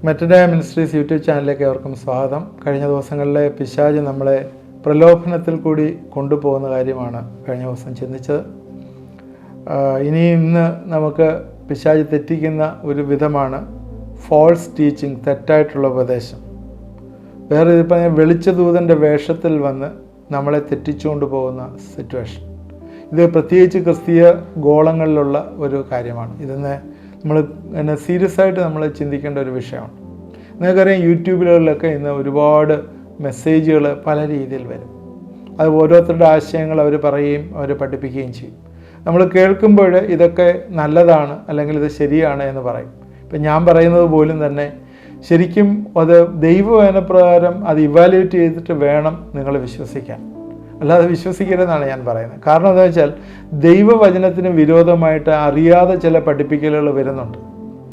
മെറ്റഡയ ministries YouTube ചാനലിലേക്ക് അവർക്കും സ്വാഗതം. കഴിഞ്ഞ ദിവസങ്ങളിലെ പിശാച് നമ്മളെ പ്രലോഭനത്തിൽ കൂടി കൊണ്ടുപോകുന്ന കാര്യമാണ് കഴിഞ്ഞ ദിവസം ചിന്തിച്ചത്. ഇന്ന് നമുക്ക് പിശാച് തെറ്റിക്കുന്ന ഒരു വിധമാണ് ഫോൾസ് ടീച്ചിങ്, തെറ്റായിട്ടുള്ള ഉപദേശം. വേറെ ഇതിപ്പോൾ വെളിച്ചദൂതൻ്റെ വേഷത്തിൽ വന്ന് നമ്മളെ തെറ്റിച്ചുകൊണ്ട് പോകുന്ന സിറ്റുവേഷൻ. ഇത് പ്രത്യേകിച്ച് ക്രിസ്തീയ ഗോളങ്ങളിലുള്ള ഒരു കാര്യമാണ്. ഇതിനെ നമ്മൾ സീരിയസ് ആയിട്ട് നമ്മൾ ചിന്തിക്കേണ്ട ഒരു വിഷയമാണ്. നിങ്ങൾക്കറിയാം, യൂട്യൂബിലൊക്കെ ഇന്ന് ഒരുപാട് മെസ്സേജുകൾ പല രീതിയിൽ വരും. അത് ഓരോരുത്തരുടെ ആശയങ്ങൾ അവർ പറയുകയും അവർ പഠിപ്പിക്കുകയും ചെയ്യും. നമ്മൾ കേൾക്കുമ്പോൾ ഇതൊക്കെ നല്ലതാണ് അല്ലെങ്കിൽ ഇത് ശരിയാണ് എന്ന് പറയും. ഇപ്പം ഞാൻ പറയുന്നത് പോലും തന്നെ ശരിക്കും അത് ദൈവവചനപ്രകാരം അത് ഇവാലുവേറ്റ് ചെയ്തിട്ട് വേണം നിങ്ങൾ വിശ്വസിക്കാൻ, അല്ലാതെ വിശ്വസിക്കരുതെന്നാണ് ഞാൻ പറയുന്നത്. കാരണം എന്താ വെച്ചാൽ ദൈവവചനത്തിന് വിരോധമായിട്ട് അറിയാതെ ചില പഠിപ്പിക്കലുകൾ വരുന്നുണ്ട്.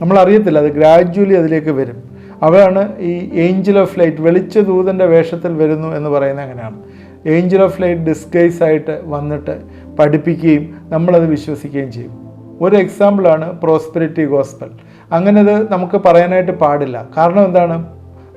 നമ്മളറിയത്തില്ല, അത് ഗ്രാജ്വലി അതിലേക്ക് വരും. അതാണ് ഈ ഏഞ്ചൽ ഓഫ് ലൈറ്റ്, വെളിച്ചദൂതൻ്റെ വേഷത്തിൽ വരുന്നു എന്ന് പറയുന്നത് അങ്ങനെയാണ്. ഏഞ്ചൽ ഓഫ് ലൈറ്റ് ഡിസ്ഗൈസ് ആയിട്ട് വന്നിട്ട് പഠിപ്പിക്കുകയും നമ്മളത് വിശ്വസിക്കുകയും ചെയ്യും. ഒരു എക്സാമ്പിളാണ് പ്രോസ്പെരിറ്റി ഗോസ്പൽ. അങ്ങനെ അത് നമുക്ക് പറയാനായിട്ട് പാടില്ല. കാരണം എന്താണ്?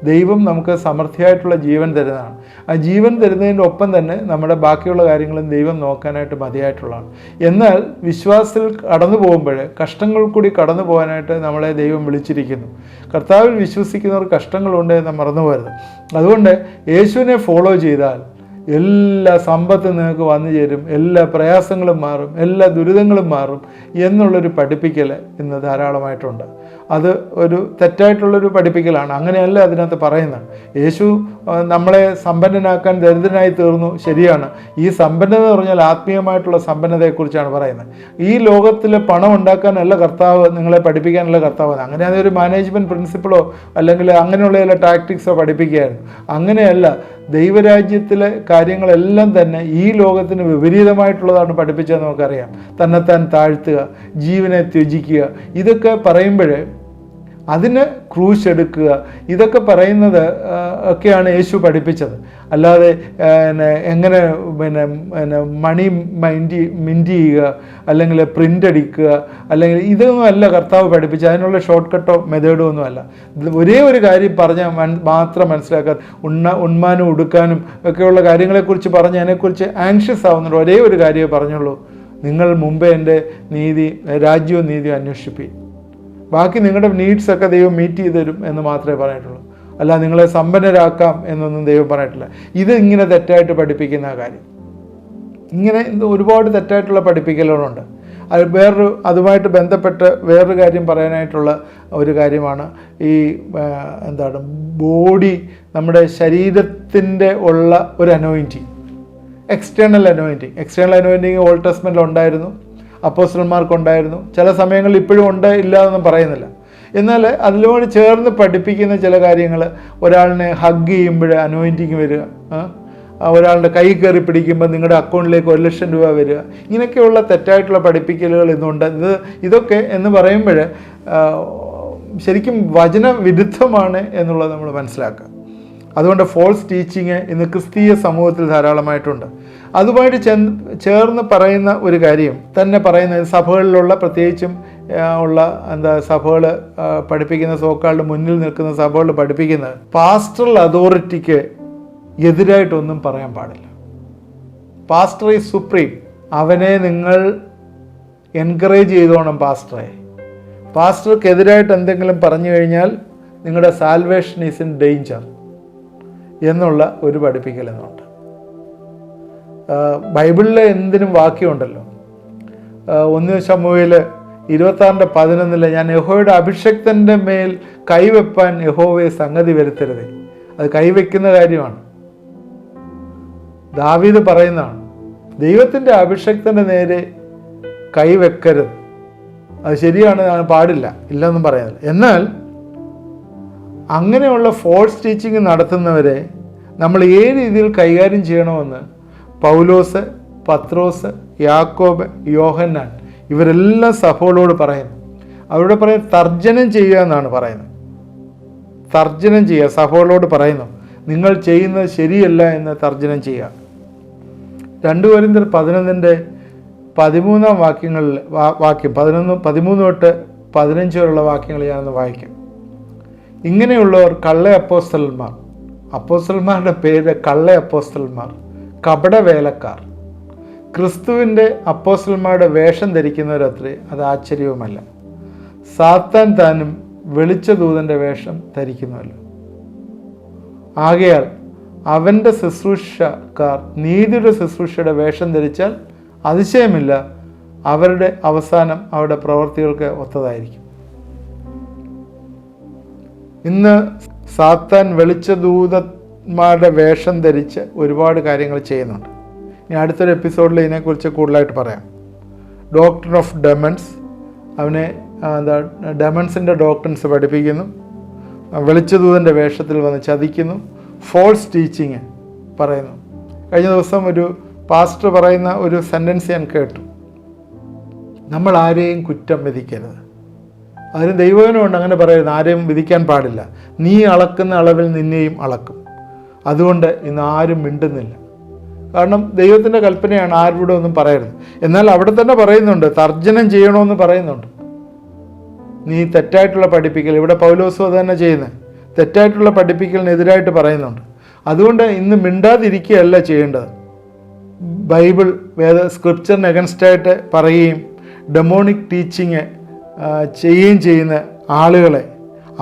ദൈവം നമുക്ക് സമൃദ്ധിയായിട്ടുള്ള ജീവൻ തരുന്നതാണ്. ആ ജീവൻ തരുന്നതിൻ്റെ ഒപ്പം തന്നെ നമ്മുടെ ബാക്കിയുള്ള കാര്യങ്ങളും ദൈവം നോക്കാനായിട്ട് മതിയായിട്ടുള്ളതാണ്. എന്നാൽ വിശ്വാസത്തിൽ കടന്നു പോകുമ്പോൾ കഷ്ടങ്ങൾ കൂടി കടന്നു പോകാനായിട്ട് നമ്മളെ ദൈവം വിളിച്ചിരിക്കുന്നു. കർത്താവിൽ വിശ്വസിക്കുന്നവർ കഷ്ടങ്ങളുണ്ട് എന്ന് മറന്നു പോകരുത്. അതുകൊണ്ട് യേശുവിനെ ഫോളോ ചെയ്താൽ എല്ലാ സമ്പത്തും നിങ്ങൾക്ക് വന്നു ചേരും, എല്ലാ പ്രയാസങ്ങളും മാറും, എല്ലാ ദുരിതങ്ങളും മാറും എന്നുള്ളൊരു പഠിപ്പിക്കൽ ഇന്ന് ധാരാളമായിട്ടുണ്ട്. അത് ഒരു തെറ്റായിട്ടുള്ളൊരു പഠിപ്പിക്കലാണ്. അങ്ങനെയല്ല അതിനകത്ത് പറയുന്നത്. യേശു നമ്മളെ സമ്പന്നനാക്കാൻ ദരിദ്രനായി തീർന്നു, ശരിയാണ്. ഈ സമ്പന്നത എന്ന് പറഞ്ഞാൽ ആത്മീയമായിട്ടുള്ള സമ്പന്നതയെക്കുറിച്ചാണ് പറയുന്നത്. ഈ ലോകത്തിൽ പണം ഉണ്ടാക്കാനല്ല കർത്താവ് നിങ്ങളെ പഠിപ്പിക്കാനുള്ള കർത്താവ്. അങ്ങനെ അതൊരു മാനേജ്മെൻറ്റ് പ്രിൻസിപ്പിളോ അല്ലെങ്കിൽ അങ്ങനെയുള്ള ചില ടാക്ടിക്സോ പഠിപ്പിക്കുകയായിരുന്നു. അങ്ങനെയല്ല. ദൈവരാജ്യത്തിലെ കാര്യങ്ങളെല്ലാം തന്നെ ഈ ലോകത്തിന് വിപരീതമായിട്ടുള്ളതാണ് പഠിപ്പിച്ചത് നമുക്കറിയാം. തന്നെത്താൻ താഴ്ത്തുക, ജീവനെ ത്യജിക്കുക, ഇതൊക്കെ പറയുമ്പോൾ അതിന് ക്രൂശ് എടുക്കുക, ഇതൊക്കെ പറയുന്നത് ഒക്കെയാണ് യേശു പഠിപ്പിച്ചത്. അല്ലാതെ എങ്ങനെ മണി മിൻറ്റ് ചെയ്യുക അല്ലെങ്കിൽ പ്രിൻ്റ് അടിക്കുക അല്ലെങ്കിൽ ഇതൊന്നും അല്ല കർത്താവ് പഠിപ്പിച്ചത്. അതിനുള്ള ഷോർട്ട് കട്ടോ മെത്തേഡോ ഒന്നുമല്ല. ഒരേ ഒരു കാര്യം പറഞ്ഞാൽ മാത്രം മനസ്സിലാക്കാൻ, ഉണ്മാനും ഉടുക്കാനും ഒക്കെയുള്ള കാര്യങ്ങളെക്കുറിച്ച് പറഞ്ഞ് അതിനെക്കുറിച്ച് ആങ്ഷ്യസ് ആവുന്നുണ്ട്. ഒരേ ഒരു കാര്യമേ പറഞ്ഞുള്ളൂ: നിങ്ങൾ മുമ്പേ എൻ്റെ രാജ്യവും നീതിയും അന്വേഷിപ്പിക്കും. ബാക്കി നിങ്ങളുടെ നീഡ്സൊക്കെ ദൈവം മീറ്റ് ചെയ്ത് തരും എന്ന് മാത്രമേ പറഞ്ഞിട്ടുള്ളൂ. അല്ല നിങ്ങളെ സമ്പന്നരാക്കാം എന്നൊന്നും ദൈവം പറഞ്ഞിട്ടില്ല. ഇത് ഇങ്ങനെ തെറ്റായിട്ട് പഠിപ്പിക്കുന്ന കാര്യം, ഇങ്ങനെ ഒരുപാട് തെറ്റായിട്ടുള്ള പഠിപ്പിക്കലുകളുണ്ട്. അത് അതുമായിട്ട് ബന്ധപ്പെട്ട് വേറൊരു കാര്യം പറയാനായിട്ടുള്ള ഒരു കാര്യമാണ് ഈ ബോഡി, നമ്മുടെ ശരീരത്തിൻ്റെ ഉള്ള ഒരു അനോയിൻറ്റിങ്, എക്സ്റ്റേണൽ അനോയിൻറ്റിങ് ഓൾഡ് ടെസ്റ്റ്മെൻറ്റിൽ ഉണ്ടായിരുന്നു, അപ്പോസ്തലന്മാർക്കുണ്ടായിരുന്നു. ചില സമയങ്ങളിൽ ഇപ്പോഴും ഉണ്ട്, ഇല്ല എന്നൊന്നും പറയുന്നില്ല. എന്നാൽ അതിനോട് ചേർന്ന് പഠിപ്പിക്കുന്ന ചില കാര്യങ്ങൾ, ഒരാളിനെ ഹഗ് ചെയ്യുമ്പോൾ അനോയിൻറ്റിങ് വരിക, ഒരാളുടെ കൈ കയറി പിടിക്കുമ്പോൾ നിങ്ങളുടെ അക്കൗണ്ടിലേക്ക് 1,00,000 രൂപ വരിക, ഇങ്ങനെയൊക്കെയുള്ള തെറ്റായിട്ടുള്ള പഠിപ്പിക്കലുകൾ ഇന്നുണ്ട്. ഇതൊക്കെ എന്ന് പറയുമ്പോൾ ശരിക്കും വചന വിരുദ്ധമാണ് എന്നുള്ളത് നമ്മൾ മനസ്സിലാക്കുക. അതുകൊണ്ട് ഫോൾസ് ടീച്ചിങ് ഇന്ന് ക്രിസ്തീയ സമൂഹത്തിൽ ധാരാളമായിട്ടുണ്ട്. അതുമായിട്ട് ചേർന്ന് പറയുന്ന ഒരു കാര്യം തന്നെ പറയുന്നത്, സഭകളിലുള്ള പ്രത്യേകിച്ചും ഉള്ള സഭകൾ പഠിപ്പിക്കുന്ന, സോക്കാളുടെ മുന്നിൽ നിൽക്കുന്ന സഭകൾ പഠിപ്പിക്കുന്നത്, പാസ്റ്ററൽ അതോറിറ്റിക്ക് എതിരായിട്ടൊന്നും പറയാൻ പാടില്ല. Pastor is supreme. അവനെ നിങ്ങൾ എൻകറേജ് ചെയ്തോണം. പാസ്റ്റർക്കെതിരായിട്ട് എന്തെങ്കിലും പറഞ്ഞു കഴിഞ്ഞാൽ നിങ്ങളുടെ സാൽവേഷൻ ഈസ് ഇൻ ഡേഞ്ചർ എന്നുള്ള ഒരു പഠിപ്പിക്കലെന്നുണ്ട്. ബൈബിളിലെ എന്തിനും വാക്യമുണ്ടല്ലോ. 1 ശമൂവേൽ 26:11 ഞാൻ യഹോവയുടെ അഭിഷക്തൻ്റെ മേൽ കൈവെപ്പാൻ യഹോവയെ സംഗതി വരുത്തരുതേ. അത് കൈവെക്കുന്ന കാര്യമാണ്. ദാവീദ് പറയുന്നതാണ്, ദൈവത്തിൻ്റെ അഭിഷക്തൻ്റെ നേരെ കൈവെക്കരുത്. അത് ശരിയാണ്, പാടില്ല, ഇല്ലെന്നും പറയുന്നില്ല. എന്നാൽ അങ്ങനെയുള്ള ഫോൾസ് ടീച്ചിങ് നടത്തുന്നവരെ നമ്മൾ ഏത് രീതിയിൽ കൈകാര്യം ചെയ്യണമെന്ന് പൗലോസ്, പത്രോസ്, യാക്കോബ്, യോഹന്നാൻ ഇവരെല്ലാം സഭകളോട് പറയുന്നു. അവരോട് പറയുന്നത് തർജ്ജനം ചെയ്യുക എന്നാണ് പറയുന്നത്. തർജ്ജനം ചെയ്യുക, സഭകളോട് പറയുന്നു നിങ്ങൾ ചെയ്യുന്നത് ശരിയല്ല എന്ന് തർജ്ജനം ചെയ്യുക. 2 കൊരിന്ത്യർ 11:13 വാക്യം 13 തൊട്ട് 15 വരെയുള്ള വാക്യങ്ങൾ ഞാനൊന്ന് വായിക്കും. ഇങ്ങനെയുള്ളവർ കള്ള അപ്പോസ്തലന്മാർ. അപ്പോസ്തലന്മാരുടെ പേര് കള്ള അപ്പോസ്തലന്മാർ, കപടവേലക്കാർ. ക്രിസ്തുവിൻ്റെ അപ്പോസ്തലന്മാരുടെ വേഷം ധരിക്കുന്നവരത്രേ, അത് ആശ്ചര്യവുമല്ല. സാത്താൻ താനും വെളിച്ചദൂതൻ്റെ വേഷം ധരിക്കുന്നുവല്ലോ. ആകയാൽ അവൻ്റെ ശുശ്രൂഷക്കാർ നീതിയുടെ ശുശ്രൂഷയുടെ വേഷം ധരിച്ചാൽ അതിശയമില്ല, അവരുടെ അവസാനം അവരുടെ പ്രവൃത്തികൾക്ക് ഒത്തതായിരിക്കും. ഇന്ന് സാത്താൻ വെളിച്ചദൂതന്മാരുടെ വേഷം ധരിച്ച് ഒരുപാട് കാര്യങ്ങൾ ചെയ്യുന്നുണ്ട്. ഇനി അടുത്തൊരു എപ്പിസോഡിൽ ഇതിനെക്കുറിച്ച് കൂടുതലായിട്ട് പറയാം. ഡോക്ടർ ഓഫ് ഡെമൺസ്, അവനെ ഡെമൺസിൻ്റെ ഡോക്ടറിൻസ് പഠിപ്പിക്കുന്നു, വെളിച്ചദൂതൻ്റെ വേഷത്തിൽ വന്ന് ചതിക്കുന്നു, ഫോൾസ് ടീച്ചിങ് പറയുന്നു. കഴിഞ്ഞ ദിവസം ഒരു പാസ്റ്റർ പറയുന്ന ഒരു സെൻറ്റൻസ് ഞാൻ കേട്ടു, നമ്മൾ ആരെയും കുറ്റം വിധിക്കരുത്. അതിന് ദൈവവചനമുണ്ട്, അങ്ങനെ പറയരുത്, ആരെയും വിധിക്കാൻ പാടില്ല. നീ അളക്കുന്ന അളവിൽ നിന്നെയും അളക്കും. അതുകൊണ്ട് ഇന്ന് ആരും മിണ്ടുന്നില്ല. കാരണം ദൈവത്തിൻ്റെ കൽപ്പനയാണ് ആരോടും ഒന്നും പറയരുത്. എന്നാൽ അവിടെ തന്നെ പറയുന്നുണ്ട്, തർജ്ജനം ചെയ്യണമെന്ന് പറയുന്നുണ്ട്. നീ തെറ്റായിട്ടുള്ള പഠിപ്പിക്കൽ, ഇവിടെ പൗലോസും അത് തന്നെ ചെയ്യുന്നത്, തെറ്റായിട്ടുള്ള പഠിപ്പിക്കലിനെതിരായിട്ട് പറയുന്നുണ്ട്. അതുകൊണ്ട് ഇന്ന് മിണ്ടാതിരിക്കുകയല്ല ചെയ്യേണ്ടത്. ബൈബിൾ സ്ക്രിപ്ചറിന് അഗൻസ്റ്റായിട്ട് പറയുകയും ഡെമോണിക് ടീച്ചിങ് ചെയ്യുകയും ചെയ്യുന്ന ആളുകളെ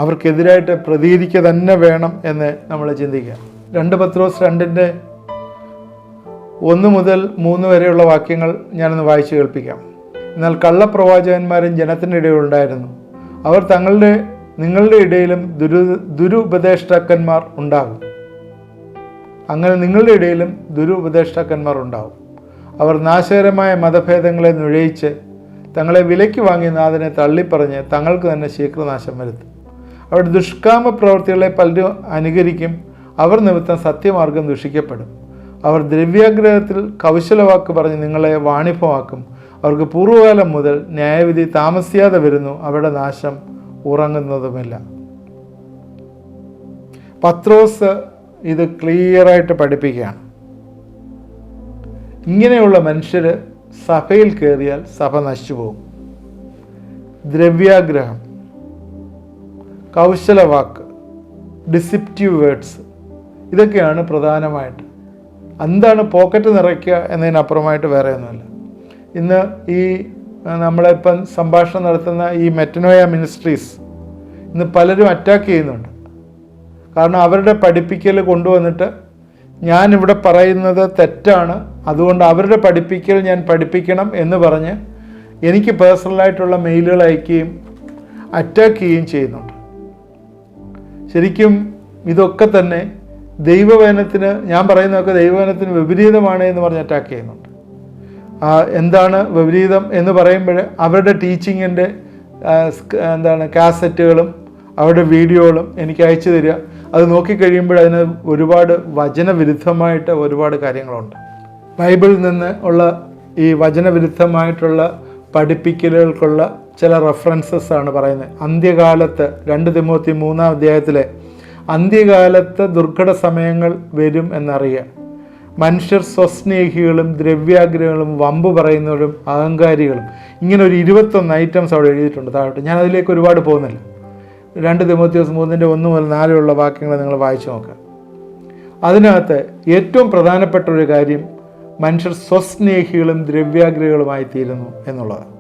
അവർക്കെതിരായിട്ട് പ്രതികരിക്കുക തന്നെ വേണം എന്ന് നമ്മൾ ചിന്തിക്കുക. 2 പത്രോസ് 2:1 മുതൽ 3 വരെയുള്ള വാക്യങ്ങൾ ഞാനൊന്ന് വായിച്ചു കേൾപ്പിക്കാം. എന്നാൽ കള്ളപ്രവാചകന്മാരും ജനത്തിനിടയിൽ ഉണ്ടായിരുന്നു. അവർ നിങ്ങളുടെ ഇടയിലും ദുരുപദേഷ്ടാക്കന്മാർ ഉണ്ടാകും. അങ്ങനെ നിങ്ങളുടെ ഇടയിലും ദുരുപദേഷ്ടാക്കന്മാർ ഉണ്ടാകും. അവർ നാശകരമായ മതഭേദങ്ങളെ നുഴയിച്ച് തങ്ങളെ വിലയ്ക്ക് വാങ്ങിയ നാഥനെ തള്ളിപ്പറഞ്ഞ് തങ്ങൾക്ക് തന്നെ ശീഘ്രനാശം വരുത്തും. അവരുടെ ദുഷ്കാമ പ്രവൃത്തികളെ പലരും അനുകരിക്കും. അവർ നിമിത്തം സത്യമാർഗം ദുഷിക്കപ്പെടും. അവർ ദ്രവ്യാഗ്രഹത്തിൽ കൗശലവാക്ക് പറഞ്ഞ് നിങ്ങളെ വാണിഭമാക്കും. അവർക്ക് പൂർവ്വകാലം മുതൽ ന്യായവിധി താമസിയാതെ വരുന്നു, അവരുടെ നാശം ഉറങ്ങുന്നതുമില്ല. പത്രോസ് ഇത് ക്ലിയറായിട്ട് പഠിപ്പിക്കുകയാണ്. ഇങ്ങനെയുള്ള മനുഷ്യർ സഭയിൽ കയറിയാൽ സഭ നശിച്ചു പോകും. ദ്രവ്യാഗ്രഹം, കൗശലവാക്ക്, ഡിസിപ്റ്റീവ് വേർഡ്സ്, ഇതൊക്കെയാണ് പ്രധാനമായിട്ട്. എന്താണ് പോക്കറ്റ് നിറയ്ക്കുക എന്നതിനപ്പുറമായിട്ട് വേറെ ഒന്നുമില്ല. ഇന്ന് ഈ നമ്മളിപ്പം സംഭാഷണം നടത്തുന്ന ഈ മെറ്റനോയ മിനിസ്ട്രീസ് ഇന്ന് പലരും അറ്റാക്ക് ചെയ്യുന്നുണ്ട്. കാരണം അവരുടെ പഠിപ്പിക്കൽ കൊണ്ടുവന്നിട്ട് ഞാനിവിടെ പറയുന്നത് തെറ്റാണ്, അതുകൊണ്ട് അവരുടെ പഠിപ്പിക്കൽ ഞാൻ പഠിപ്പിക്കണം എന്ന് പറഞ്ഞ് എനിക്ക് പേഴ്സണലായിട്ടുള്ള മെയിലുകൾ അയക്കുകയും അറ്റാക്ക് ചെയ്യുകയും ചെയ്യുന്നുണ്ട്. ശരിക്കും ഇതൊക്കെ തന്നെ ദൈവവചനത്തിന്, ഞാൻ പറയുന്നതൊക്കെ ദൈവവചനത്തിന് വിപരീതമാണ് എന്ന് പറഞ്ഞ് അറ്റാക്ക് ചെയ്യുന്നുണ്ട്. എന്താണ് വിപരീതം എന്ന് പറയുമ്പോൾ അവരുടെ ടീച്ചിങ്ങിൻ്റെ കാസറ്റുകളും അവരുടെ വീഡിയോകളും എനിക്ക് അയച്ചു തരിക. അത് നോക്കിക്കഴിയുമ്പോൾ അതിന് ഒരുപാട് വചനവിരുദ്ധമായിട്ട് ഒരുപാട് കാര്യങ്ങളുണ്ട്. ബൈബിളിൽ നിന്ന് ഉള്ള ഈ വചനവിരുദ്ധമായിട്ടുള്ള പഠിപ്പിക്കലുകൾക്കുള്ള ചില റെഫറൻസസ് ആണ് പറയുന്നത്. അന്ത്യകാലത്ത് 2 തിമോത്തി 3-ാം അധ്യായത്തിലെ അന്ത്യകാലത്ത് ദുർഘട സമയങ്ങൾ വരും എന്നറിയുക. മനുഷ്യർ സ്വസ്നേഹികളും ദ്രവ്യാഗ്രഹങ്ങളും വമ്പ് പറയുന്നവരും അഹങ്കാരികളും, ഇങ്ങനെ ഒരു 21 ഐറ്റംസ് അവിടെ എഴുതിയിട്ടുണ്ട് താഴോട്ട്. ഞാൻ അതിലേക്ക് ഒരുപാട് പോകുന്നില്ല. 2 തിമോത്തിയോസ് 3:1 മുതൽ 4 വാക്യങ്ങൾ നിങ്ങൾ വായിച്ചു നോക്കുക. അതിനകത്ത് ഏറ്റവും പ്രധാനപ്പെട്ട ഒരു കാര്യം മനുഷ്യർ സ്വസ്നേഹികളും ദ്രവ്യാഗ്രഹികളുമായി തീരുന്നു എന്നുള്ളതാണ്.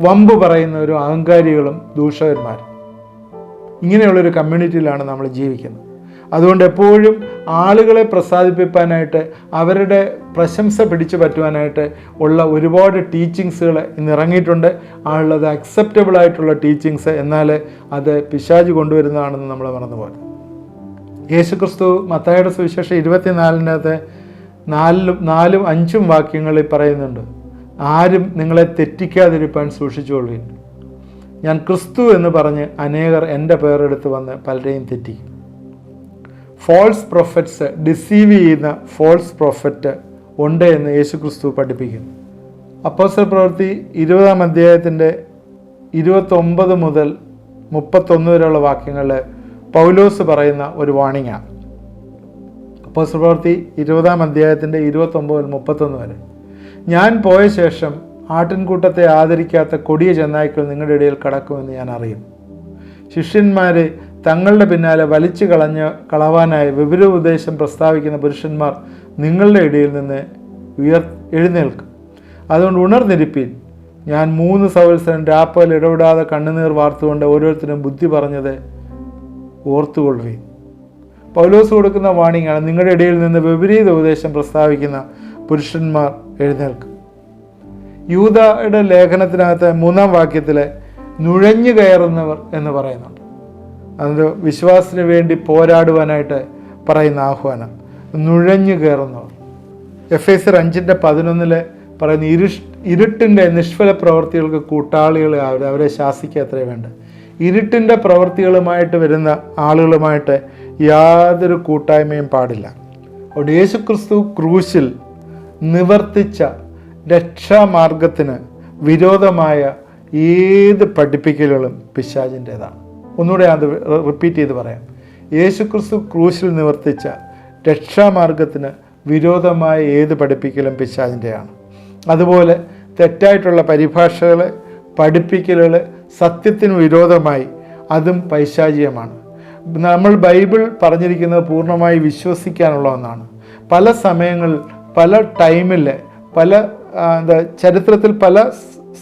വമ്പ് പറയുന്നവരും അഹങ്കാരികളും ദൂഷകന്മാരും, ഇങ്ങനെയുള്ളൊരു കമ്മ്യൂണിറ്റിയിലാണ് നമ്മൾ ജീവിക്കുന്നത്. അതുകൊണ്ട് എപ്പോഴും ആളുകളെ പ്രസാദിപ്പിക്കാനായിട്ട്, അവരുടെ പ്രശംസ പിടിച്ചു പറ്റുവാനായിട്ട് ഉള്ള ഒരുപാട് ടീച്ചിങ്സുകൾ ഇന്ന് ഇറങ്ങിയിട്ടുണ്ട്. ആളുള്ളത് അക്സെപ്റ്റബിൾ ആയിട്ടുള്ള ടീച്ചിങ്സ്, എന്നാൽ അത് പിശാച് കൊണ്ടുവരുന്നതാണെന്ന് നമ്മൾ മറന്നുപോകും. യേശുക്രിസ്തു മത്തായിയുടെ സുവിശേഷം 24-നകത്ത് 4-5 വാക്യങ്ങളിൽ പറയുന്നുണ്ട്, ആരും നിങ്ങളെ തെറ്റിക്കാതിരിക്കാൻ സൂക്ഷിച്ചുകൊള്ളുവിൻ. ഞാൻ ക്രിസ്തു എന്ന് പറഞ്ഞ് അനേകർ എൻ്റെ പേരെടുത്ത് വന്ന് പലരെയും തെറ്റിക്കും. ഫോൾസ് പ്രൊഫറ്റ്സ്, ഡിസീവ് ചെയ്യുന്ന ഫോൾസ് പ്രൊഫറ്റ് ഉണ്ട് എന്ന് യേശു ക്രിസ്തു പഠിപ്പിക്കുന്നു. അപ്പോസ്തല പ്രവൃത്തി 20-ാം അധ്യായത്തിൻ്റെ 29 മുതൽ 31 വരെയുള്ള വാക്യങ്ങളിൽ പൗലോസ് പറയുന്ന ഒരു വാണിങ്ങാണ്. അപ്പോസ്തല പ്രവൃത്തി 20-ാം അധ്യായത്തിൻ്റെ 29 മുതൽ 31 വരെ. ഞാൻ പോയ ശേഷം ആട്ടിൻകൂട്ടത്തെ ആദരിക്കാത്ത കൊടിയ ചെന്നായ്ക്കൾ നിങ്ങളുടെ ഇടയിൽ കടക്കുമെന്ന് ഞാൻ അറിയും. ശിഷ്യന്മാരെ തങ്ങളുടെ പിന്നാലെ വലിച്ചു കളവാനായി വിപരീതോപദേശം പ്രസ്താവിക്കുന്ന പുരുഷന്മാർ നിങ്ങളുടെ ഇടയിൽ നിന്ന് എഴുന്നേൽക്കും. അതുകൊണ്ട് ഉണർന്നിരിപ്പീൻ. ഞാൻ 3 സംവത്സരം രാപ്പകൽ ഇടപെടാതെ കണ്ണുനീർ വാർത്തുകൊണ്ട് ഓരോരുത്തരും ബുദ്ധി പറഞ്ഞത് ഓർത്തുകൊള്ളുവീൻ. പൗലോസ് കൊടുക്കുന്ന വാണിംഗാണ്, നിങ്ങളുടെ ഇടയിൽ നിന്ന് വിപരീത ഉപദേശം പ്രസ്താവിക്കുന്ന പുരുഷന്മാർ എഴുന്നേൽക്കും. യൂദയുടെ ലേഖനത്തിനകത്ത് 3-ാം വാക്യത്തിൽ നുഴഞ്ഞു കയറുന്നവർ എന്ന് പറയുന്നുണ്ട്. അത് വിശ്വാസത്തിന് വേണ്ടി പോരാടുവാനായിട്ട് പറയുന്ന ആഹ്വാനം, നുഴഞ്ഞു കയറുന്നവർ. എഫേസ്യർ 5:11 പറയുന്ന ഇരുട്ടിൻ്റെ നിഷ്ഫല പ്രവൃത്തികൾക്ക് കൂട്ടാളികൾ അവരെ ശാസിക്കുക അത്രേ വേണ്ട. ഇരുട്ടിൻ്റെ പ്രവൃത്തികളുമായിട്ട് വരുന്ന ആളുകളുമായിട്ട് യാതൊരു കൂട്ടായ്മയും പാടില്ല. അതുകൊണ്ട് യേശുക്രിസ്തു ക്രൂശിൽ നിവർത്തിച്ച രക്ഷാമാർഗത്തിന് വിരോധമായ ഏത് പഠിപ്പിക്കലുകളും പിശാചിൻ്റേതാണ്. ഒന്നുകൂടെ അത് റിപ്പീറ്റ് ചെയ്ത് പറയാം. യേശുക്രിസ്തു ക്രൂശിൽ നിവർത്തിച്ച രക്ഷാമാർഗത്തിന് വിരോധമായ ഏത് പഠിപ്പിക്കലും പിശാചിൻ്റെയാണ്. അതുപോലെ തെറ്റായിട്ടുള്ള പരിഭാഷകൾ, പഠിപ്പിക്കലുകൾ സത്യത്തിന് വിരോധമായി അതും പൈശാചികമാണ്. നമ്മൾ ബൈബിൾ പറഞ്ഞിരിക്കുന്നത് പൂർണ്ണമായി വിശ്വസിക്കാനുള്ള ഒന്നാണ്. പല സമയങ്ങളിൽ, പല ടൈമിൽ, ചരിത്രത്തിൽ പല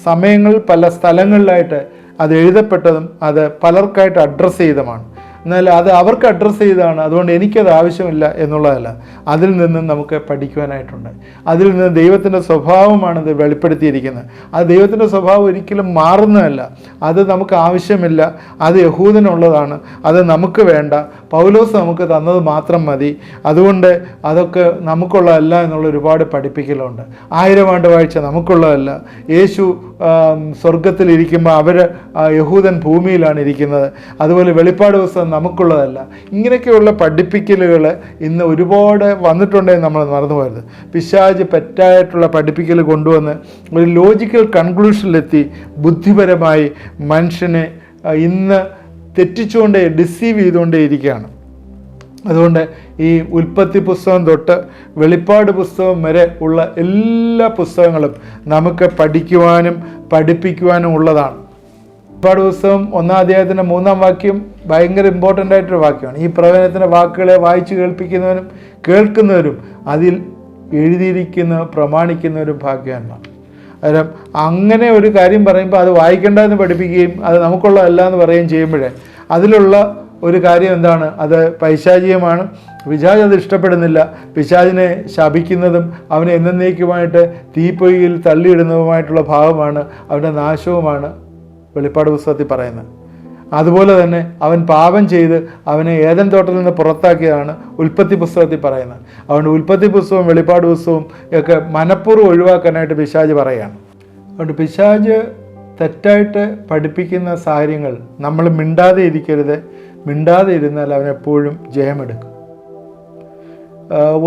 സമയങ്ങളിൽ, പല സ്ഥലങ്ങളിലായിട്ട് അത് എഴുതപ്പെട്ടതും അത് പലർക്കായിട്ട് അഡ്രസ്സ് ചെയ്തതാണ്. എന്നാൽ അത് അവർക്ക് അഡ്രസ്സ് ചെയ്തതാണ്, അതുകൊണ്ട് എനിക്കത് ആവശ്യമില്ല എന്നുള്ളതല്ല. അതിൽ നിന്നും നമുക്ക് പഠിക്കുവാനായിട്ടുണ്ട്. അതിൽ നിന്ന് ദൈവത്തിൻ്റെ സ്വഭാവമാണ് ഇത് വെളിപ്പെടുത്തിയിരിക്കുന്നത്. അത് ദൈവത്തിൻ്റെ സ്വഭാവം ഒരിക്കലും മാറുന്നതല്ല. അത് നമുക്ക് ആവശ്യമില്ല, അത് യഹൂദനുള്ളതാണ്, അത് നമുക്ക് വേണ്ട, പൗലോസ് നമുക്ക് തന്നത് മാത്രം മതി, അതുകൊണ്ട് അതൊക്കെ നമുക്കുള്ളതല്ല എന്നുള്ള ഒരുപാട് പഠിപ്പിക്കലുണ്ട്. 1000 ആണ്ട് വാഴ്ച നമുക്കുള്ളതല്ല, യേശു സ്വർഗത്തിലിരിക്കുമ്പോൾ യഹൂദൻ ഭൂമിയിലാണ് ഇരിക്കുന്നത്, അതുപോലെ വെളിപ്പാട് പുസ്തകം നമുക്കുള്ളതല്ല. ഇങ്ങനെയൊക്കെയുള്ള പഠിപ്പിക്കലുകൾ ഇന്ന് ഒരുപാട് വന്നിട്ടുണ്ടെന്ന് നമ്മൾ മറന്നു പോയത്. പിശാച് തെറ്റായിട്ടുള്ള പഠിപ്പിക്കൽ കൊണ്ടുവന്ന് ഒരു ലോജിക്കൽ കൺക്ലൂഷനിലെത്തി ബുദ്ധിപരമായി മനുഷ്യനെ ഇന്ന് തെറ്റിച്ചുകൊണ്ടേ, ഡിസീവ് ചെയ്തുകൊണ്ടേ ഇരിക്കുകയാണ്. അതുകൊണ്ട് ഈ ഉൽപ്പത്തി പുസ്തകം തൊട്ട് വെളിപ്പാട് പുസ്തകം വരെ ഉള്ള എല്ലാ പുസ്തകങ്ങളും നമുക്ക് പഠിക്കുവാനും പഠിപ്പിക്കുവാനും ഉള്ളതാണ്. വെളിപ്പാട് പുസ്തകം 1-ാം അധ്യായത്തിൻ്റെ 3-ാം വാക്യം ഭയങ്കര ഇമ്പോർട്ടൻ്റ് ആയിട്ടൊരു വാക്യമാണ്. ഈ പ്രവചനത്തിൻ്റെ വാക്കുകളെ വായിച്ച് കേൾപ്പിക്കുന്നവരും കേൾക്കുന്നവരും അതിൽ പ്രമാണിക്കുന്നവരും ഭാഗ്യവാന്മാർ. അന്നേരം അങ്ങനെ ഒരു കാര്യം പറയുമ്പോൾ അത് വായിക്കേണ്ടതെന്ന് പഠിപ്പിക്കുകയും അത് നമുക്കുള്ളതല്ല എന്ന് പറയുകയും ചെയ്യുമ്പോഴേ അതിലുള്ള ഒരു കാര്യം എന്താണ്? അത് പൈശാചികമാണ്. പിശാച് അത് ഇഷ്ടപ്പെടുന്നില്ല. പിശാചിനെ ശപിക്കുന്നതും അവനെ എന്നേക്കുമായിട്ട് തീപ്പൊയ്യിൽ തള്ളിയിടുന്നതുമായിട്ടുള്ള ഭാവമാണ്, അവൻ്റെ നാശവുമാണ് വെളിപ്പാട് പുസ്തകത്തിൽ പറയുന്നത്. അതുപോലെ തന്നെ അവൻ പാപം ചെയ്ത് അവനെ ഏദൻ തോട്ടത്തിൽ നിന്ന് പുറത്താക്കിയതാണ് ഉൽപ്പത്തി പുസ്തകത്തിൽ പറയുന്നത്. അതുകൊണ്ട് ഉൽപ്പത്തി പുസ്തകവും വെളിപ്പാട് പുസ്തകവും ഒക്കെ മനഃപൂർവ്വം ഒഴിവാക്കാനായിട്ട് പിശാച് പറയുകയാണ്. അതുകൊണ്ട് പിശാച് തെറ്റായിട്ട് പഠിപ്പിക്കുന്ന കാര്യങ്ങൾ നമ്മൾ മിണ്ടാതെ ഇരിക്കരുത്. മിണ്ടാതെ ഇരുന്നാൽ അവനെപ്പോഴും ജയമെടുക്കും.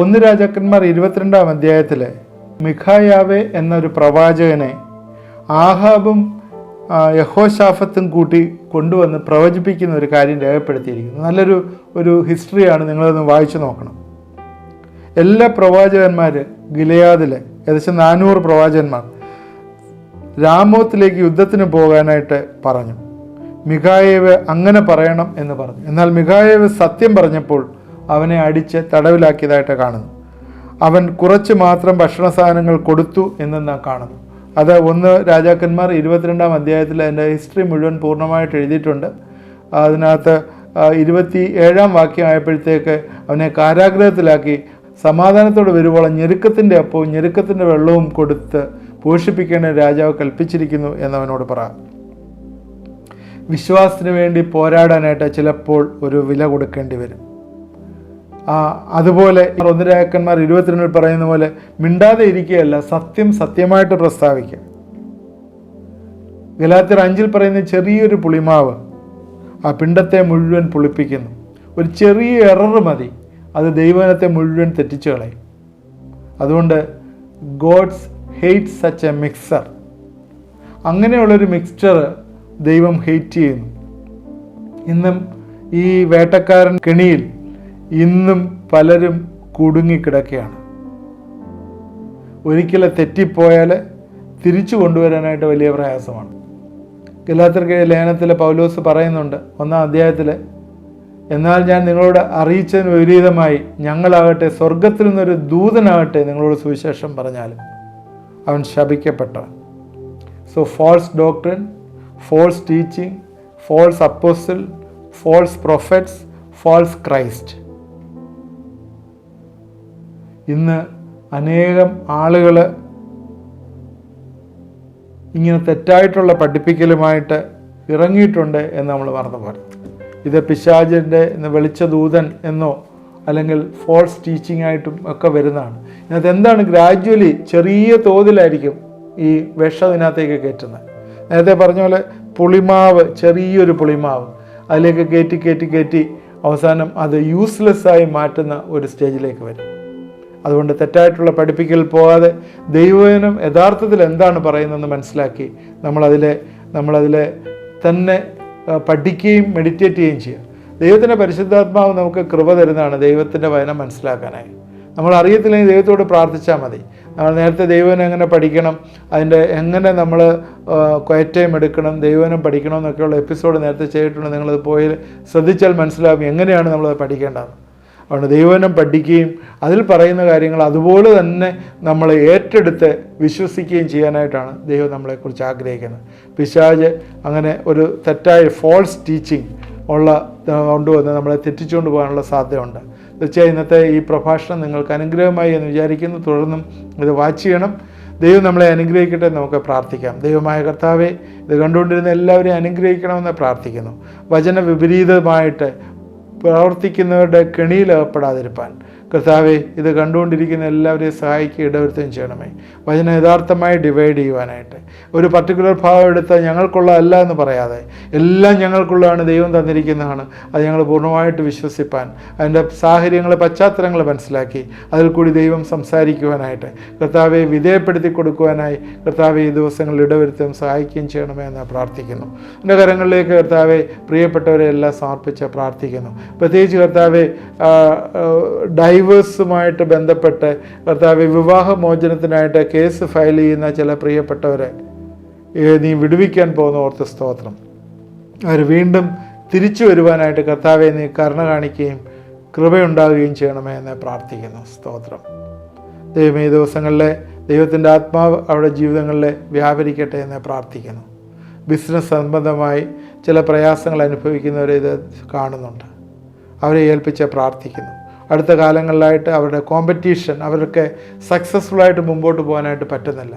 1 രാജാക്കന്മാർ 22-ാം അധ്യായത്തിൽ മിഖായാവെ എന്നൊരു പ്രവാചകനെ ആഹാബും യഹോശാഫത്തും കൂട്ടി കൊണ്ടുവന്ന് പ്രവചിപ്പിക്കുന്ന ഒരു കാര്യം രേഖപ്പെടുത്തിയിരിക്കുന്നു. നല്ലൊരു ഹിസ്റ്ററിയാണ്, നിങ്ങളതൊന്ന് വായിച്ചു നോക്കണം. എല്ലാ പ്രവാചകന്മാർ ഗിലെയാദിലെ ഏകദേശം 400 പ്രവാചകന്മാർ രാമോത്തിലേക്ക് യുദ്ധത്തിന് പോകാനായിട്ട് പറഞ്ഞു. മിഖായേവ് അങ്ങനെ പറയണം എന്ന് പറഞ്ഞു. എന്നാൽ മിഖായേവ് സത്യം പറഞ്ഞപ്പോൾ അവനെ അടിച്ച് തടവിലാക്കിയതായിട്ട് കാണുന്നു. അവൻ കുറച്ച് മാത്രം ഭക്ഷണ സാധനങ്ങൾ കൊടുത്തു എന്ന് നാം കാണുന്നു. അത് 1 രാജാക്കന്മാർ 22-ാം അധ്യായത്തിൽ അതിൻ്റെ ഹിസ്റ്ററി മുഴുവൻ പൂർണ്ണമായിട്ട് എഴുതിയിട്ടുണ്ട്. അതിനകത്ത് 27-ാം വാക്യം ആയപ്പോഴത്തേക്ക് അവനെ കാരാഗ്രഹത്തിലാക്കി സമാധാനത്തോട് വരുവോളം ഞെരുക്കത്തിൻ്റെ അപ്പവും ഞെരുക്കത്തിൻ്റെ വെള്ളവും കൊടുത്ത് പോഷിപ്പിക്കേണ്ട രാജാവ് കൽപ്പിച്ചിരിക്കുന്നു എന്നവനോട് പറ. വിശ്വാസത്തിന് വേണ്ടി പോരാടാനായിട്ട് ചിലപ്പോൾ ഒരു വില കൊടുക്കേണ്ടി വരും. അതുപോലെ 1 രാജാക്കന്മാർ 22 പറയുന്ന പോലെ മിണ്ടാതെ ഇരിക്കുകയല്ല, സത്യം സത്യമായിട്ട് പ്രസ്താവിക്കുക. ഗലാത്യർ 5 പറയുന്ന ചെറിയൊരു പുളിമാവ് ആ പിണ്ടത്തെ മുഴുവൻ പുളിപ്പിക്കുന്നു. ഒരു ചെറിയ എറർ മതി, അത് ദൈവജനത്തെ മുഴുവൻ തെറ്റിച്ചു കളയും. അതുകൊണ്ട് gods hate such a mixer. അങ്ങനെയുള്ളൊരു മിക്സ്ചർ ദൈവം ഹെയ്റ്റ് ചെയ്യുന്നു. ഇന്നും ഈ വേട്ടക്കാരൻ കെണിയിൽ ഇന്നും പലരും കുടുങ്ങിക്കിടക്കുകയാണ്. ഒരിക്കലും തെറ്റിപ്പോയാൽ തിരിച്ചു കൊണ്ടുവരാനായിട്ട് വലിയ പ്രയാസമാണ്. ഗലാത്യർക്ക് ലേഖനത്തിൽ പൗലോസ് പറയുന്നുണ്ട് 1-ാം അധ്യായത്തിൽ എന്നാൽ ഞാൻ നിങ്ങളോട് അറിയിച്ചതിന് വിപരീതമായി ഞങ്ങളാകട്ടെ സ്വർഗത്തിൽ നിന്നൊരു ദൂതനാകട്ടെ നിങ്ങളോട് സുവിശേഷം പറഞ്ഞാലും അവൻ ശപിക്കപ്പെട്ടവൻ. So false doctrine, false teaching, false apostle, false prophets, false Christ. ഇന്ന് അനേകം ആളുകൾ ഇങ്ങനെ തെറ്റായിട്ടുള്ള പഠിപ്പിക്കലുമായിട്ട് ഇറങ്ങിയിട്ടുണ്ട് എന്ന് നമ്മൾ മറന്നു പോകരുത്. ഇത് പിശാചിൻ്റെ വെളിച്ച ദൂതൻ എന്നോ അല്ലെങ്കിൽ ഫോൾസ് ടീച്ചിങ് ആയിട്ടും ഒക്കെ വരുന്നതാണ്. ഇതിനകത്ത് എന്താണ്, ഗ്രാജ്വലി ചെറിയ തോതിലായിരിക്കും ഈ വിഷം ഇതിനകത്തേക്ക് കയറ്റുന്നത്. നേരത്തെ പറഞ്ഞ പോലെ പുളിമാവ്, ചെറിയൊരു പുളിമാവ് അതിലേക്ക് കയറ്റി അവസാനം അത് യൂസ്ലെസ്സായി മാറ്റുന്ന ഒരു സ്റ്റേജിലേക്ക് വരും. അതുകൊണ്ട് തെറ്റായിട്ടുള്ള പഠിപ്പിക്കൽ പോകാതെ ദൈവവചനം യഥാർത്ഥത്തിൽ എന്താണ് പറയുന്നതെന്ന് മനസ്സിലാക്കി നമ്മളതിലെ തന്നെ പഠിക്കുകയും മെഡിറ്റേറ്റ് ചെയ്യുകയും ചെയ്യുക. ദൈവത്തിൻ്റെ പരിശുദ്ധാത്മാവ് നമുക്ക് കൃപ തരുന്നതാണ് ദൈവത്തിൻ്റെ വചനം മനസ്സിലാക്കാനായി. നമ്മൾ അറിയത്തില്ലെങ്കിൽ ദൈവത്തോട് പ്രാർത്ഥിച്ചാൽ മതി. നമ്മൾ നേരത്തെ ദൈവവചനം എങ്ങനെ പഠിക്കണം, അതിൻ്റെ എങ്ങനെ നമ്മൾ ക്വയറ്റ് ടൈം എടുക്കണം, ദൈവവചനം പഠിക്കണം എന്നൊക്കെയുള്ള എപ്പിസോഡ് നേരത്തെ ചെയ്തിട്ടുണ്ട്. നിങ്ങളത് പോയി ശ്രദ്ധിച്ചാൽ മനസ്സിലാകും എങ്ങനെയാണ് നമ്മളത് പഠിക്കേണ്ടത്. അതുകൊണ്ട് ദൈവവചനം പഠിക്കുകയും അതിൽ പറയുന്ന കാര്യങ്ങൾ അതുപോലെ തന്നെ നമ്മൾ ഏറ്റെടുത്ത് വിശ്വസിക്കുകയും ചെയ്യാനായിട്ടാണ് ദൈവം നമ്മളെക്കുറിച്ച് ആഗ്രഹിക്കുന്നത്. പിശാച് അങ്ങനെ ഒരു തെറ്റായ ഫോൾസ് ടീച്ചിങ് കൊണ്ടുവന്ന് നമ്മളെ തെറ്റിച്ചുകൊണ്ട് പോകാനുള്ള സാധ്യതയുണ്ട്. തീർച്ചയായും ഇന്നത്തെ ഈ പ്രഭാഷണം നിങ്ങൾക്ക് അനുഗ്രഹമായി എന്ന് വിചാരിക്കുന്നു. തുടർന്നും ഇത് വാച്ച് ചെയ്യണം. ദൈവം നമ്മളെ അനുഗ്രഹിക്കട്ടെ. നമുക്ക് പ്രാർത്ഥിക്കാം. ദൈവമായ കർത്താവേ, ഇത് കണ്ടുകൊണ്ടിരുന്ന എല്ലാവരെയും അനുഗ്രഹിക്കണമെന്ന് പ്രാർത്ഥിക്കുന്നു. വചന വിപരീതമായിട്ട് പ്രവർത്തിക്കുന്നവരുടെ കെണിയിലകപ്പെടാതിരിപ്പാൻ കർത്താവെ, ഇത് കണ്ടുകൊണ്ടിരിക്കുന്ന എല്ലാവരെയും സഹായിക്കുക, ഇടവരുത്തുകയും ചെയ്യണമേ. വചനം യഥാർത്ഥമായി ഡിവൈഡ് ചെയ്യുവാനായിട്ട് ഒരു പർട്ടിക്കുലർ ഭാഗം എടുത്ത് ഞങ്ങൾക്കുള്ളതല്ല എന്ന് പറയാതെ എല്ലാം ഞങ്ങൾക്കുള്ളതാണ്, ദൈവം തന്നിരിക്കുന്നതാണ്, അത് ഞങ്ങൾ പൂർണ്ണമായിട്ട് വിശ്വസിപ്പാൻ, അതിൻ്റെ സാഹചര്യങ്ങൾ, പശ്ചാത്തലങ്ങൾ മനസ്സിലാക്കി അതിൽ കൂടി ദൈവം സംസാരിക്കുവാനായിട്ട് കർത്താവെ വിധേയപ്പെടുത്തി കൊടുക്കുവാനായി കർത്താവെ ഈ ദിവസങ്ങളിൽ ഇടവരുത്തുകയും സഹായിക്കുകയും ചെയ്യണമേ എന്ന് പ്രാർത്ഥിക്കുന്നു. എൻ്റെ കരങ്ങളിലേക്ക് കർത്താവെ പ്രിയപ്പെട്ടവരെ എല്ലാം സമർപ്പിച്ച് പ്രാർത്ഥിക്കുന്നു. പ്രത്യേകിച്ച് കർത്താവെ ഡൈവേഴ്സുമായിട്ട് ബന്ധപ്പെട്ട് കർത്താവെ വിവാഹമോചനത്തിനായിട്ട് കേസ് ഫയൽ ചെയ്യുന്ന ചില പ്രിയപ്പെട്ടവരെ നീ വിടുവിക്കാൻ പോകുന്ന ഓർത്ത് സ്തോത്രം. അവർ വീണ്ടും തിരിച്ചു വരുവാനായിട്ട് കർത്താവെ നീ കരുണ കാണിക്കുകയും കൃപയുണ്ടാകുകയും ചെയ്യണമേ എന്ന് പ്രാർത്ഥിക്കുന്നു. സ്തോത്രം. ദൈവം ഈ ദിവസങ്ങളിലെ ദൈവത്തിൻ്റെ ആത്മാവ് അവരുടെ ജീവിതങ്ങളിൽ വ്യാപരിക്കട്ടെ എന്ന് പ്രാർത്ഥിക്കുന്നു. ബിസിനസ് സംബന്ധമായി ചില പ്രയാസങ്ങൾ അനുഭവിക്കുന്നവരെ ഇത് കാണുന്നുണ്ട്. അവരെ ഏൽപ്പിച്ച് പ്രാർത്ഥിക്കുന്നു. അടുത്ത കാലങ്ങളിലായിട്ട് അവരുടെ കോമ്പറ്റീഷൻ, അവർക്ക് സക്സസ്ഫുള്ളായിട്ട് മുമ്പോട്ട് പോകാനായിട്ട് പറ്റുന്നില്ല.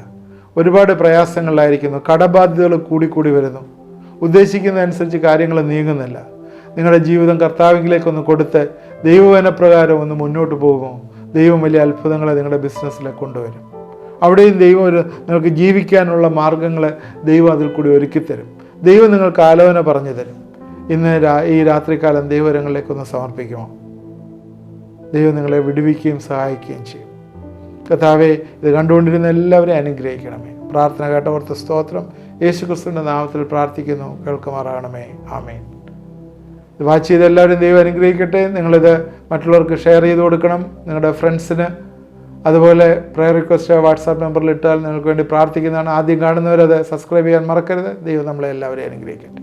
ഒരുപാട് പ്രയാസങ്ങളിലായിരിക്കുന്നു. കടബാധ്യതകൾ കൂടിക്കൂടി വരുന്നു. ഉദ്ദേശിക്കുന്നതനുസരിച്ച് കാര്യങ്ങൾ നീങ്ങുന്നില്ല. നിങ്ങളുടെ ജീവിതം കർത്താവിലേക്കൊന്ന് കൊടുത്ത് ദൈവവചനപ്രകാരം ഒന്ന് മുന്നോട്ട് പോകുമോ, ദൈവം വലിയ അത്ഭുതങ്ങളെ നിങ്ങളുടെ ബിസിനസ്സിലേക്ക് കൊണ്ടുവരും. അവിടെയും ദൈവം നിങ്ങൾക്ക് ജീവിക്കാനുള്ള മാർഗങ്ങൾ ദൈവം അതിൽ കൂടി ഒരുക്കിത്തരും. ദൈവം നിങ്ങൾക്ക് ആലോചന പറഞ്ഞു തരും. ഇന്ന് ഈ രാത്രികാലം ദൈവവരങ്ങളിലേക്കൊന്ന് സമർപ്പിക്കുമോ? ദൈവം നിങ്ങളെ വിടുവിക്കുകയും സഹായിക്കുകയും ചെയ്യും. കർത്താവേ, ഇത് കണ്ടുകൊണ്ടിരുന്ന എല്ലാവരെയും അനുഗ്രഹിക്കണമേ. പ്രാർത്ഥന കേട്ടവർക്ക് സ്തോത്രം. യേശുക്രിസ്തുവിൻ്റെ നാമത്തിൽ പ്രാർത്ഥിക്കുന്നു, കേൾക്കുമാറാകണമേ. ആമേൻ. ഇത് വാച്ച് ചെയ്ത് എല്ലാവരും ദൈവം അനുഗ്രഹിക്കട്ടെ. നിങ്ങളിത് മറ്റുള്ളവർക്ക് ഷെയർ ചെയ്ത് കൊടുക്കണം, നിങ്ങളുടെ ഫ്രണ്ട്സിന്. അതുപോലെ പ്രയർ റിക്വസ്റ്റ് വാട്സാപ്പ് നമ്പറിൽ ഇട്ടാൽ നിങ്ങൾക്ക് വേണ്ടി പ്രാർത്ഥിക്കുന്നതാണ്. ആദ്യം കാണുന്നവരത് സബ്സ്ക്രൈബ് ചെയ്യാൻ മറക്കരുത്. ദൈവം നമ്മളെ എല്ലാവരെയും അനുഗ്രഹിക്കട്ടെ.